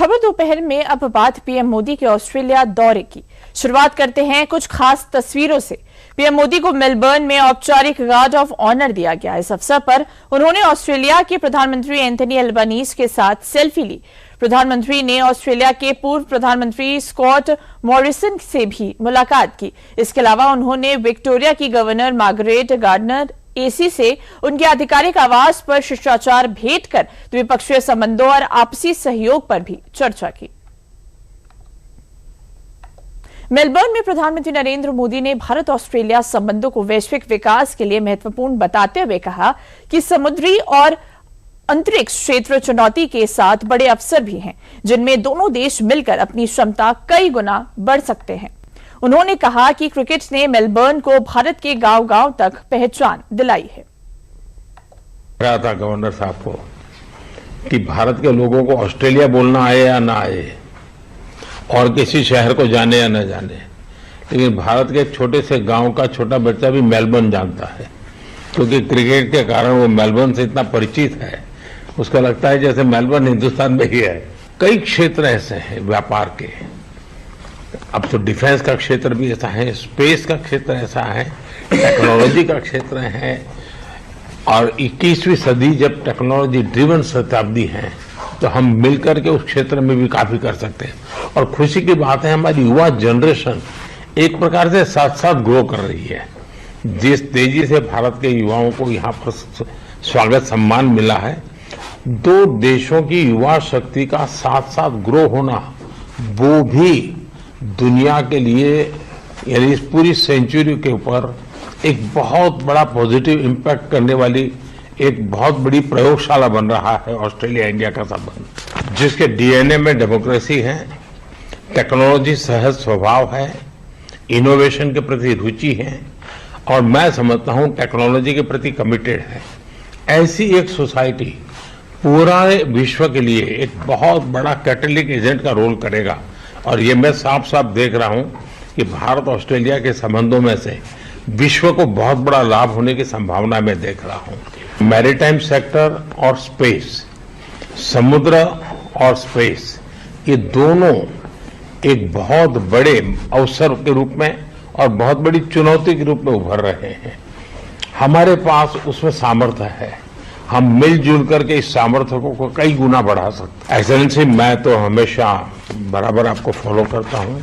खबर दोपहर में अब बात पीएम मोदी के ऑस्ट्रेलिया दौरे की। शुरुआत करते हैं कुछ खास तस्वीरों से। पीएम मोदी को मेलबर्न में औपचारिक गार्ड ऑफ ऑनर दिया गया। इस अवसर पर उन्होंने ऑस्ट्रेलिया के प्रधानमंत्री एंथनी अल्बानीज के साथ सेल्फी ली। प्रधानमंत्री ने ऑस्ट्रेलिया के पूर्व प्रधानमंत्री स्कॉट मॉरिसन से भी मुलाकात की। इसके अलावा उन्होंने विक्टोरिया की गवर्नर मार्गरेट गार्डनर एसी से उनके आधिकारिक आवास पर शिष्टाचार भेंट कर द्विपक्षीय संबंधों और आपसी सहयोग पर भी चर्चा की। मेलबर्न में प्रधानमंत्री नरेंद्र मोदी ने भारत ऑस्ट्रेलिया संबंधों को वैश्विक विकास के लिए महत्वपूर्ण बताते हुए कहा कि समुद्री और अंतरिक्ष क्षेत्र चुनौती के साथ बड़े अवसर भी हैं, जिनमें दोनों देश मिलकर अपनी क्षमता कई गुना बढ़ सकते हैं। उन्होंने कहा कि क्रिकेट ने मेलबर्न को भारत के गांव-गांव तक पहचान दिलाई है। कहा था गवर्नर साहब को कि भारत के लोगों को ऑस्ट्रेलिया बोलना आए या ना आए और किसी शहर को जाने या न जाने, लेकिन भारत के एक छोटे से गांव का छोटा बच्चा भी मेलबर्न जानता है, क्योंकि क्रिकेट के कारण वो मेलबर्न से इतना परिचित है, उसको लगता है जैसे मेलबर्न हिंदुस्तान में ही है। कई क्षेत्र ऐसे हैं व्यापार के, अब तो डिफेंस का क्षेत्र भी ऐसा है, स्पेस का क्षेत्र ऐसा है, टेक्नोलॉजी का क्षेत्र है, और 21वीं सदी जब टेक्नोलॉजी ड्रिवन शताब्दी है तो हम मिलकर के उस क्षेत्र में भी काफी कर सकते हैं। और खुशी की बात है, हमारी युवा जनरेशन एक प्रकार से साथ साथ ग्रो कर रही है। जिस तेजी से भारत के युवाओं को यहाँ पर स्वागत सम्मान मिला है, दो देशों की युवा शक्ति का साथ साथ ग्रो होना, वो भी दुनिया के लिए यानी इस पूरी सेंचुरी के ऊपर एक बहुत बड़ा पॉजिटिव इम्पैक्ट करने वाली एक बहुत बड़ी प्रयोगशाला बन रहा है ऑस्ट्रेलिया इंडिया का संबंध, जिसके डीएनए में डेमोक्रेसी है, टेक्नोलॉजी सहज स्वभाव है, इनोवेशन के प्रति रुचि है, और मैं समझता हूं टेक्नोलॉजी के प्रति कमिटेड है। ऐसी एक सोसाइटी पूरे विश्व के लिए एक बहुत बड़ा कैटलिक एजेंट का रोल करेगा। और ये मैं साफ साफ देख रहा हूं कि भारत ऑस्ट्रेलिया के संबंधों में से विश्व को बहुत बड़ा लाभ होने की संभावना मैं देख रहा हूं। मैरीटाइम सेक्टर और स्पेस, समुद्र और स्पेस, ये दोनों एक बहुत बड़े अवसर के रूप में और बहुत बड़ी चुनौती के रूप में उभर रहे हैं। हमारे पास उसमें सामर्थ्य है, हम मिलजुल करके इस सामर्थ्य को कई गुना बढ़ा सकते हैं। एक्सेलेंसी, मैं तो हमेशा बराबर आपको फॉलो करता हूं।